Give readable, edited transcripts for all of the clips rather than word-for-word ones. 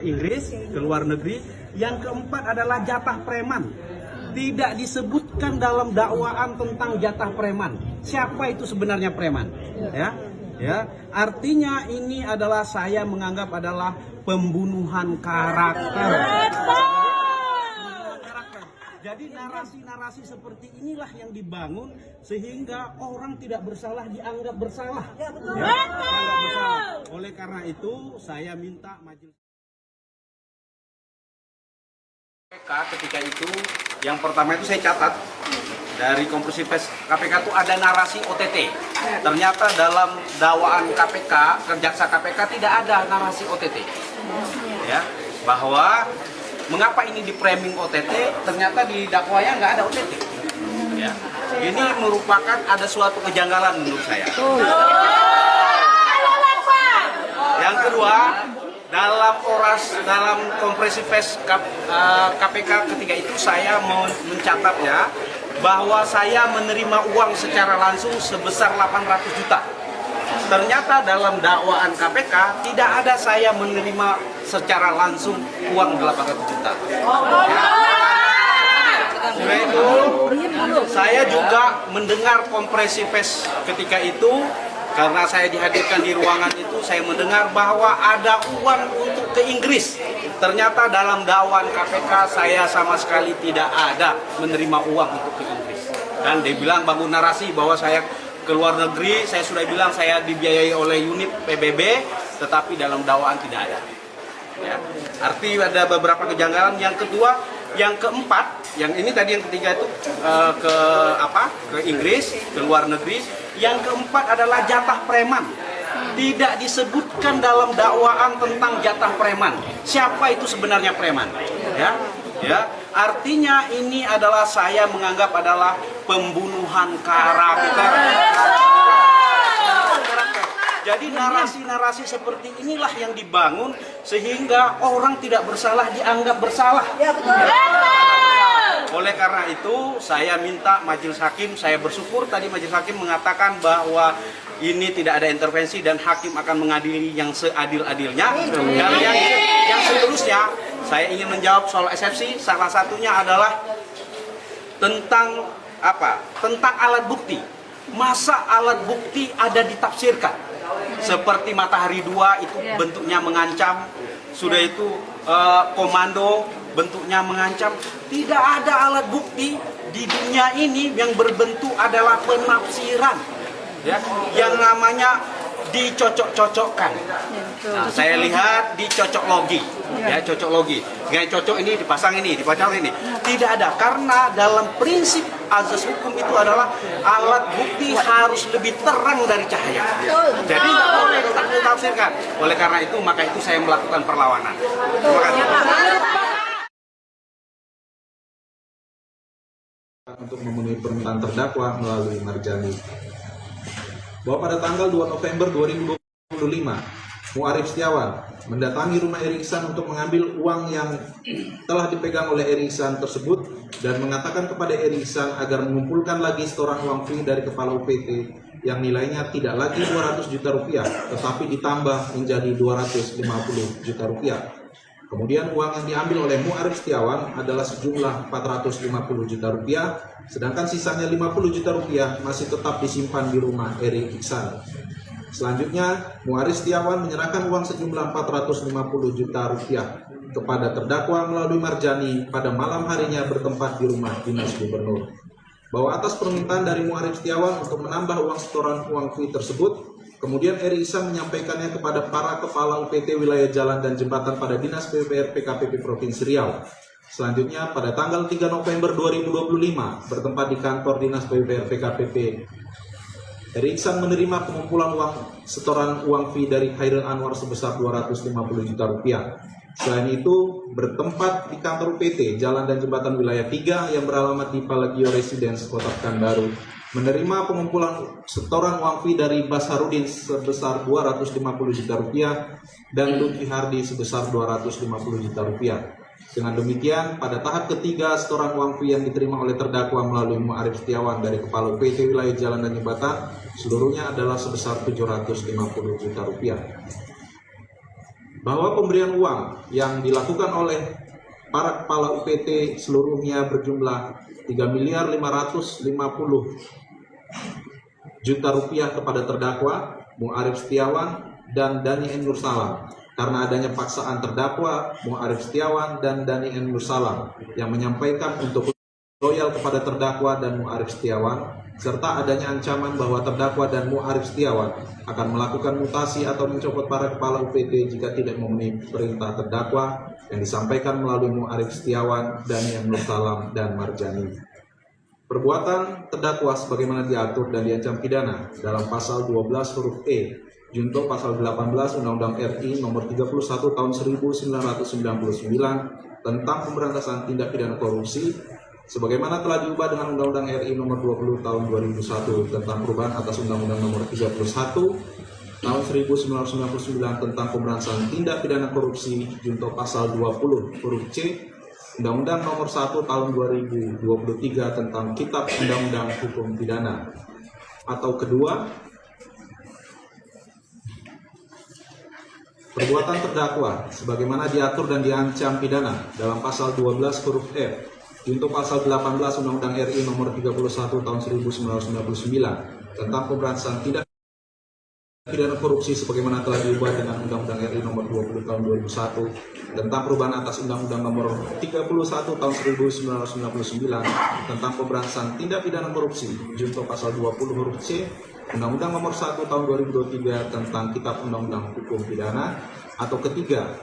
Inggris, ke luar negeri. Yang keempat adalah jatah preman. Tidak disebutkan dalam dakwaan tentang jatah preman. Siapa itu sebenarnya preman? Ya. Artinya ini adalah saya menganggap adalah pembunuhan karakter. Jadi narasi-narasi seperti inilah yang dibangun sehingga orang tidak bersalah dianggap bersalah. Dianggap bersalah. Oleh karena itu saya minta majelis KPK ketika itu, yang pertama itu saya catat dari konferensi pers KPK itu ada narasi OTT. Ternyata dalam dakwaan KPK, jaksa KPK tidak ada narasi OTT. Ya, bahwa mengapa ini di framing OTT, ternyata di dakwanya nggak ada OTT. Ya, ini merupakan ada suatu kejanggalan menurut saya. Yang kedua, dalam konferensi pers KPK ketika itu saya mencatatnya bahwa saya menerima uang secara langsung sebesar 800 juta. Ternyata dalam dakwaan KPK tidak ada saya menerima secara langsung uang 800 juta. Setelah itu saya juga mendengar konferensi pers ketika itu. Karena saya dihadirkan di ruangan itu, saya mendengar bahwa ada uang untuk ke Inggris. Ternyata dalam dakwaan KPK saya sama sekali tidak ada menerima uang untuk ke Inggris. Dan dia bilang bangun narasi bahwa saya ke luar negeri, saya sudah bilang saya dibiayai oleh unit PBB, tetapi dalam dakwaan tidak ada. Ya. Arti ada beberapa kejanggalan. Yang kedua, yang keempat, yang ini tadi yang ketiga itu ke Inggris, ke luar negeri. Yang keempat adalah jatah preman. Tidak disebutkan dalam dakwaan tentang jatah preman. Siapa itu sebenarnya preman? Ya. Artinya ini adalah saya menganggap adalah pembunuhan karakter. Jadi narasi-narasi seperti inilah yang dibangun sehingga orang tidak bersalah dianggap bersalah. Oleh karena itu saya minta majelis hakim, saya bersyukur tadi majelis hakim mengatakan bahwa ini tidak ada intervensi dan hakim akan mengadili yang seadil-adilnya. Dan yang seterusnya saya ingin menjawab soal eksepsi, salah satunya adalah tentang tentang alat bukti. Masa alat bukti ada ditafsirkan seperti Matahari 2 itu bentuknya mengancam, sudah itu komando bentuknya mengancam. Tidak ada alat bukti di dunia ini yang berbentuk adalah penafsiran, ya, yang namanya dicocok-cocokkan. Nah, saya lihat dicocok logi, ya, cocok logi. Dengan cocok ini dipasang ini, dipasang ini. Tidak ada, karena dalam prinsip azas hukum itu adalah alat bukti harus lebih terang dari cahaya. Jadi tidak boleh ditafsirkan. Oleh karena itu, maka itu saya melakukan perlawanan. Terima kasih. Untuk memenuhi permintaan terdakwa melalui Marjani. Bahwa pada tanggal 2 November 2025, Muarif Setiawan mendatangi rumah Eri Ihsan untuk mengambil uang yang telah dipegang oleh Eri Ihsan tersebut dan mengatakan kepada Eri Ihsan agar mengumpulkan lagi setoran uang fee dari kepala UPT yang nilainya tidak lagi 200 juta rupiah, tetapi ditambah menjadi 250 juta rupiah. Kemudian uang yang diambil oleh Muarif Setiawan adalah sejumlah 450 juta rupiah, sedangkan sisanya 50 juta rupiah masih tetap disimpan di rumah Eri Ihsan. Selanjutnya, Muarif Setiawan menyerahkan uang sejumlah 450 juta rupiah kepada terdakwa melalui Marjani pada malam harinya bertempat di rumah dinas gubernur. Bahwa atas permintaan dari Muarif Setiawan untuk menambah uang setoran uang fee tersebut, kemudian Eri Ihsan menyampaikannya kepada para kepala UPT wilayah jalan dan jembatan pada Dinas PUPR PKPP Provinsi Riau. Selanjutnya, pada tanggal 3 November 2025, bertempat di kantor Dinas PUPR PKPP, Eri Ihsan menerima pengumpulan uang setoran uang fee dari Khairil Anwar sebesar 250 juta rupiah. Selain itu, bertempat di kantor UPT Jalan dan Jembatan Wilayah 3 yang beralamat di Palagio Residence, Kota Pekanbaru, menerima pengumpulan setoran uang fee dari Basharudin sebesar 250 juta rupiah dan Lutfi Hardi sebesar 250 juta rupiah. Dengan demikian, pada tahap ketiga setoran uang fee yang diterima oleh terdakwa melalui Muarif Setiawan dari Kepala UPT Wilayah Jalan dan Jembatan seluruhnya adalah sebesar 750 juta rupiah. bahwa pemberian uang yang dilakukan oleh para kepala UPT seluruhnya berjumlah 3.550 juta rupiah kepada terdakwa Mu'arif Setiawan dan Dani N. Nursalam karena adanya paksaan terdakwa Mu'arif Setiawan dan Dani N. Nursalam yang menyampaikan untuk loyal kepada terdakwa dan Mu'arif Setiawan, serta adanya ancaman bahwa terdakwa dan Mu'arif Setiawan akan melakukan mutasi atau mencopot para kepala UPT jika tidak memenuhi perintah terdakwa yang disampaikan melalui Mu'arif Setiawan, Dani N. Nursalam, dan Marjani. Perbuatan terdakwa sebagaimana diatur dan diancam pidana dalam pasal 12 huruf E junto pasal 18 Undang-Undang RI nomor 31 tahun 1999 tentang pemberantasan tindak pidana korupsi sebagaimana telah diubah dengan Undang-Undang RI nomor 20 tahun 2001 tentang perubahan atas Undang-Undang nomor 31 tahun 1999 tentang pemberantasan tindak pidana korupsi junto pasal 20 huruf C Undang-Undang nomor 1 tahun 2023 tentang Kitab Undang-Undang Hukum Pidana. Atau kedua, perbuatan terdakwa sebagaimana diatur dan diancam pidana dalam pasal 12 huruf F untuk pasal 18 Undang-Undang RI nomor 31 tahun 1999 tentang pemberantasan tindak pidana korupsi sebagaimana telah diubah dengan Undang-Undang RI nomor 20 tahun 2001 tentang perubahan atas Undang-Undang nomor 31 tahun 1999 tentang pemberantasan tindak pidana korupsi junto pasal 20 huruf C Undang-Undang nomor 1 tahun 2023 tentang Kitab Undang-Undang Hukum Pidana. Atau ketiga,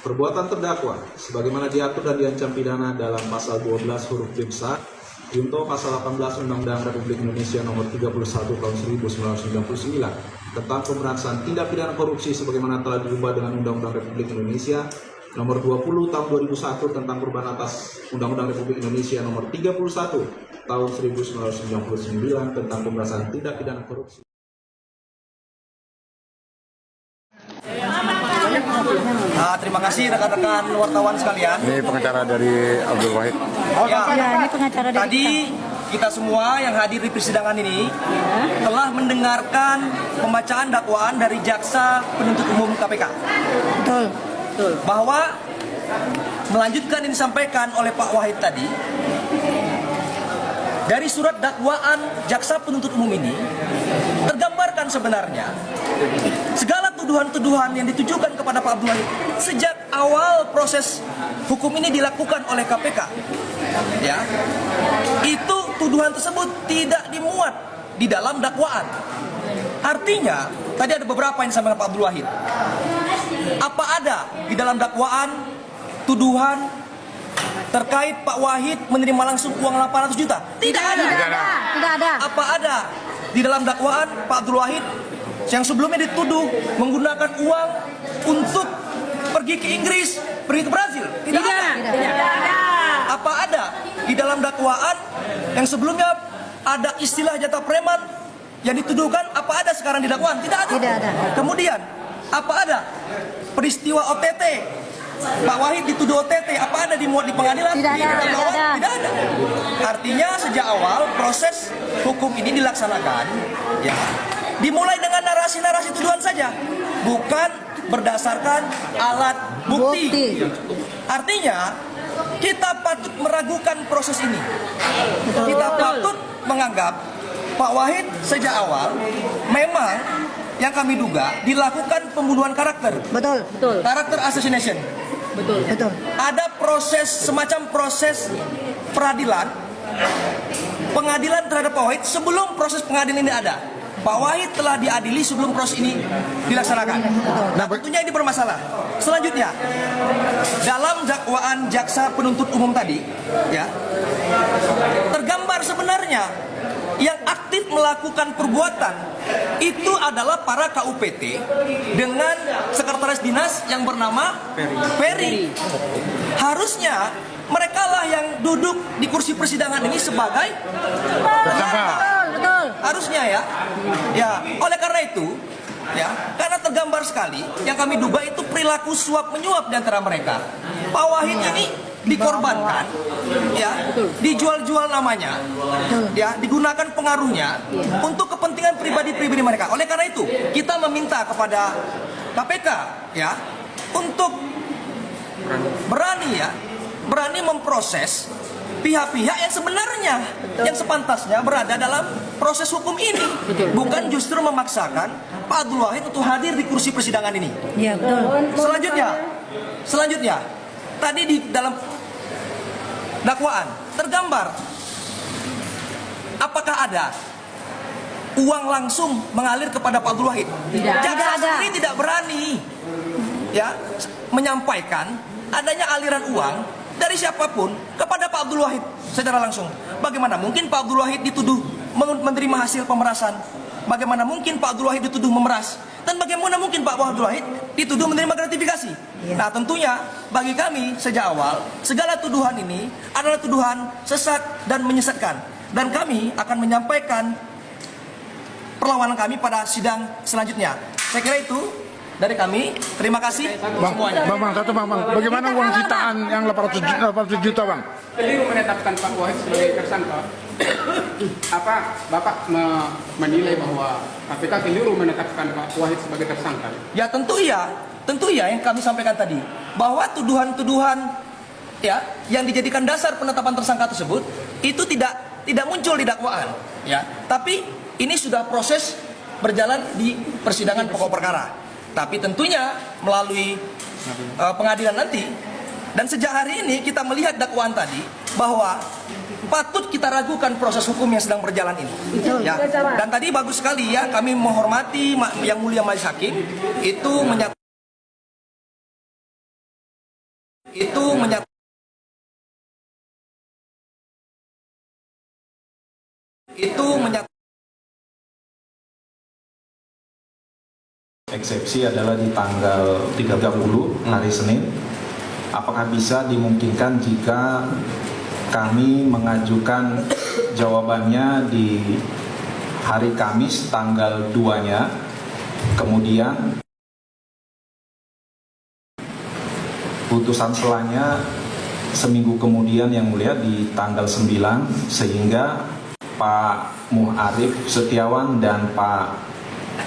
perbuatan terdakwa sebagaimana diatur dan diancam pidana dalam pasal 12 huruf B besar junto pasal 18 Undang-Undang Republik Indonesia nomor 31 tahun 1999 tentang pemberantasan tindak pidana korupsi sebagaimana telah diubah dengan Undang-Undang Republik Indonesia nomor 20 tahun 2001 tentang perubahan atas Undang-Undang Republik Indonesia nomor 31 tahun 1999 tentang pemberantasan tindak pidana korupsi. Terima kasih rekan-rekan wartawan sekalian. Ini pengacara dari Abdul Wahid. Ini pengacara dari tadi kita semua yang hadir di persidangan ini telah mendengarkan pembacaan dakwaan dari Jaksa Penuntut Umum KPK. Betul. Bahwa melanjutkan yang disampaikan oleh Pak Wahid tadi, dari surat dakwaan Jaksa Penuntut Umum ini tergambarkan sebenarnya segala tuduhan-tuduhan yang ditujukan kepada Pak Abdul Wahid sejak awal proses hukum ini dilakukan oleh KPK. Ya, itu tuduhan tersebut tidak dimuat di dalam dakwaan. Artinya, tadi ada beberapa yang disampaikan Pak Abdul Wahid. Apa ada di dalam dakwaan tuduhan terkait Pak Wahid menerima langsung uang 800 juta? Tidak ada. Tidak ada. Apa ada di dalam dakwaan Pak Abdul Wahid yang sebelumnya dituduh menggunakan uang untuk pergi ke Inggris, pergi ke Brazil? Tidak ada. Apa ada di dalam dakwaan yang sebelumnya ada istilah jatah preman yang dituduhkan? Apa ada sekarang di dakwaan? Tidak ada. Tidak ada. Kemudian, apa ada peristiwa OTT? Pak Wahid dituduh OTT, apa ada dimuat di pengadilan? Tidak ada. Tidak ada. Artinya sejak awal proses hukum ini dilaksanakan, ya, dimulai dengan narasi-narasi tuduhan saja, bukan berdasarkan alat bukti. Artinya kita patut meragukan proses ini. Kita patut menganggap Pak Wahid sejak awal memang yang kami duga dilakukan pembunuhan karakter. Betul. Karakter assassination. Betul. Ada proses, semacam proses peradilan, pengadilan terhadap Pak Wahid sebelum proses pengadilan ini ada. Pak Wahid telah diadili sebelum proses ini dilaksanakan. Nah, tentunya ini bermasalah. Selanjutnya, dalam dakwaan Jaksa Penuntut Umum tadi, ya, tergambar sebenarnya yang aktif melakukan perbuatan itu adalah para KUPT dengan sekretaris dinas yang bernama Ferry. Harusnya mereka lah yang duduk di kursi persidangan ini sebagai Tersangka. Betul. harusnya, ya. Ya, oleh karena itu, ya, karena tergambar sekali yang kami duga itu perilaku suap menyuap di antara mereka. Pak Wahid ini dikorbankan, ya, dijual-jual namanya, ya, digunakan pengaruhnya untuk kepentingan pribadi-pribadi mereka. Oleh karena itu, kita meminta kepada KPK ya untuk berani memproses pihak-pihak yang sebenarnya yang sepantasnya berada dalam proses hukum ini, bukan justru memaksakan Pak Abdul Wahid untuk hadir di kursi persidangan ini. Iya, betul. Selanjutnya, tadi di dalam dakwaan tergambar apakah ada uang langsung mengalir kepada Pak Abdul Wahid? Tidak Jaksa ada. sendiri tidak berani ya menyampaikan adanya aliran uang dari siapapun kepada Pak Abdul Wahid secara langsung. Bagaimana mungkin Pak Abdul Wahid dituduh menerima hasil pemerasan? Bagaimana mungkin Pak Abdul Wahid dituduh memeras? Dan bagaimana mungkin Pak Abdul Wahid dituduh menerima gratifikasi? Nah, tentunya bagi kami sejak awal segala tuduhan ini adalah tuduhan sesat dan menyesatkan. Dan kami akan menyampaikan perlawanan kami pada sidang selanjutnya. Saya kira itu dari kami. Terima kasih semuanya. Bang, bagaimana uang sitaan yang 800 juta, Bang? Keliru menetapkan Pak Wahid sebagai tersangka. Apa Bapak menilai bahwa KPK keliru menetapkan Pak Wahid sebagai tersangka? Ya tentu ya yang kami sampaikan tadi bahwa tuduhan-tuduhan ya yang dijadikan dasar penetapan tersangka tersebut itu tidak muncul di dakwaan ya, tapi ini sudah proses berjalan di persidangan pokok perkara. Tapi tentunya melalui pengadilan nanti, dan sejak hari ini kita melihat dakwaan tadi bahwa patut kita ragukan proses hukum yang sedang berjalan ini. Ya. Dan tadi bagus sekali ya, kami menghormati Yang Mulia Majelis Hakim itu menyatakan Eksepsi adalah di tanggal 30 hari Senin. Apakah bisa dimungkinkan jika kami mengajukan jawabannya di hari Kamis tanggal 2-nya, kemudian putusan selanya seminggu kemudian yang mulia di tanggal 9, sehingga Pak Muharif Setiawan dan Pak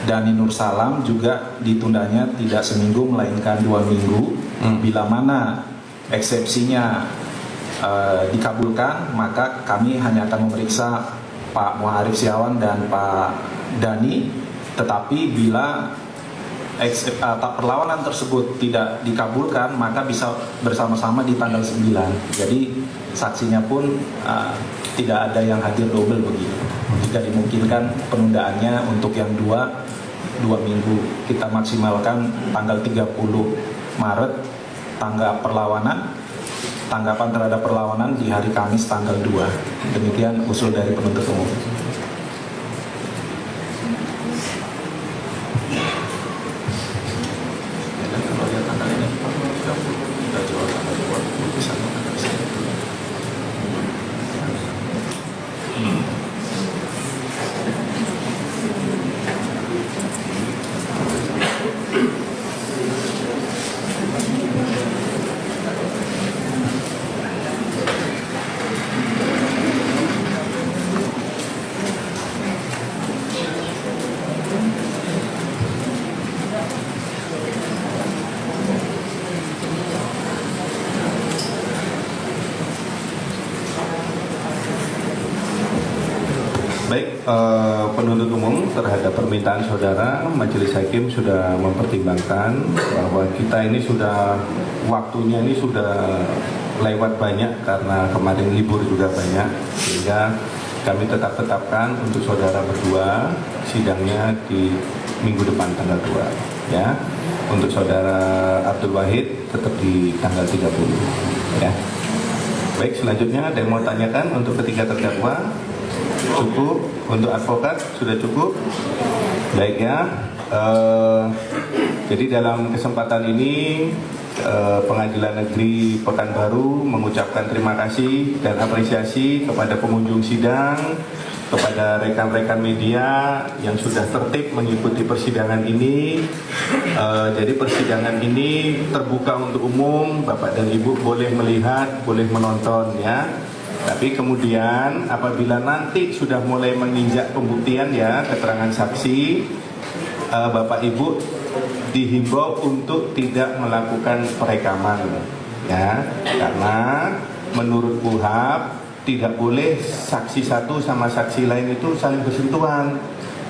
Dani Nursalam juga ditundanya tidak seminggu melainkan 2 minggu. Bila mana eksepsinya dikabulkan, maka kami hanya akan memeriksa Pak Muharif Setiawan dan Pak Dani. Tetapi bila perlawanan tersebut tidak dikabulkan, maka bisa bersama-sama di tanggal 9. Jadi saksinya pun tidak ada yang hadir double begitu. Jika dimungkinkan penundaannya untuk yang 2 minggu, kita maksimalkan tanggal 30 Maret tanggapan terhadap perlawanan di hari Kamis tanggal 2. Demikian usul dari penuntut umum. Baik, penuntut umum terhadap permintaan saudara, Majelis Hakim sudah mempertimbangkan bahwa kita ini sudah waktunya ini sudah lewat banyak karena kemarin libur juga banyak, sehingga kami tetapkan untuk saudara berdua sidangnya di minggu depan tanggal 2 ya. Untuk saudara Abdul Wahid tetap di tanggal 30 ya. Baik, selanjutnya ada yang mau tanyakan untuk ketiga terdakwa? Cukup. Untuk advokat sudah cukup. Baik ya. Jadi dalam kesempatan ini Pengadilan Negeri Pekanbaru mengucapkan terima kasih dan apresiasi kepada pengunjung sidang, kepada rekan-rekan media yang sudah tertib mengikuti persidangan ini. Jadi persidangan ini terbuka untuk umum, Bapak dan Ibu boleh melihat, boleh menonton ya. Tapi kemudian apabila nanti sudah mulai menginjak pembuktian ya, keterangan saksi, Bapak Ibu dihimbau untuk tidak melakukan perekaman, ya, karena menurut KUHP tidak boleh saksi satu sama saksi lain itu saling bersentuhan.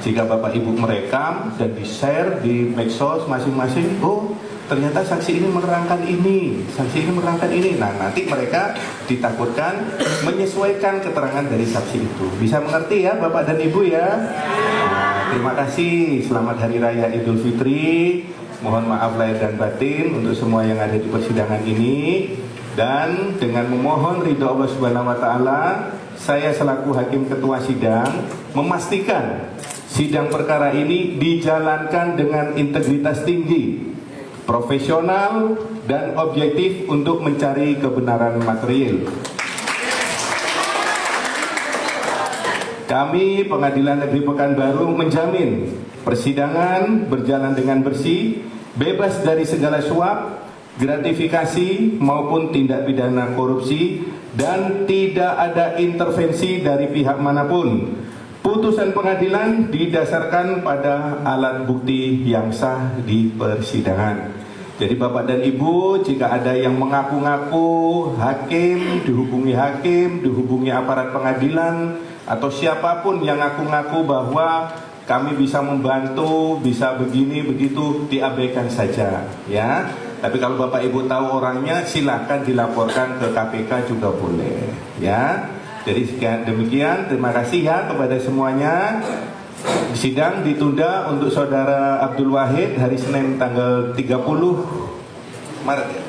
Jika Bapak Ibu merekam dan di-share di medsos masing-masing, oh ternyata saksi ini menerangkan ini, saksi ini menerangkan ini. Nah, nanti mereka ditakutkan menyesuaikan keterangan dari saksi itu. Bisa mengerti ya Bapak dan Ibu ya? Nah, terima kasih. Selamat Hari Raya Idul Fitri. Mohon maaf lahir dan batin untuk semua yang ada di persidangan ini. Dan dengan memohon ridho Allah Subhanahu wa taala, saya selaku hakim ketua sidang memastikan sidang perkara ini dijalankan dengan integritas tinggi, profesional dan objektif untuk mencari kebenaran material. Kami Pengadilan Negeri Pekanbaru menjamin persidangan berjalan dengan bersih, bebas dari segala suap, gratifikasi maupun tindak pidana korupsi, dan tidak ada intervensi dari pihak manapun. Putusan pengadilan didasarkan pada alat bukti yang sah di persidangan. Jadi Bapak dan Ibu, jika ada yang mengaku-ngaku hakim, dihubungi aparat pengadilan, atau siapapun yang ngaku-ngaku bahwa kami bisa membantu, bisa begini, begitu, diabaikan saja, ya. Tapi kalau Bapak Ibu tahu orangnya, silakan dilaporkan ke KPK juga boleh, ya. Jadi sekian demikian, terima kasih ya kepada semuanya. Sidang ditunda untuk Saudara Abdul Wahid hari Senin tanggal 30 Maret ya?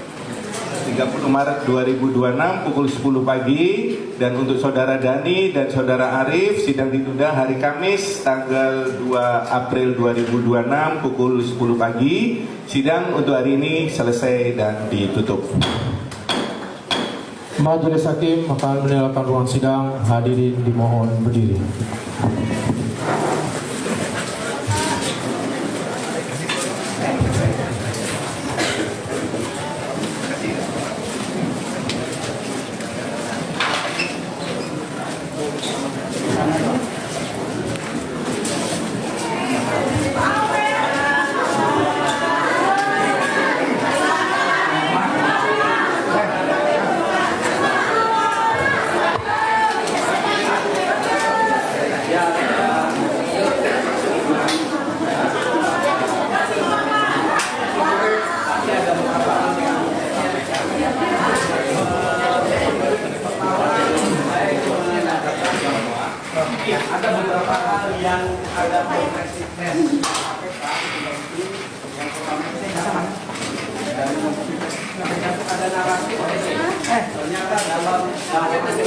30 Maret 2026 pukul 10 pagi. Dan untuk Saudara Dani dan Saudara Arif sidang ditunda hari Kamis tanggal 2 April 2026 pukul 10 pagi. Sidang untuk hari ini selesai dan ditutup. Majelis Hakim akan meninggalkan ruang sidang. Hadirin dimohon berdiri. Ada beberapa hal yang ada konflik yang ada narasi ternyata dalam KPK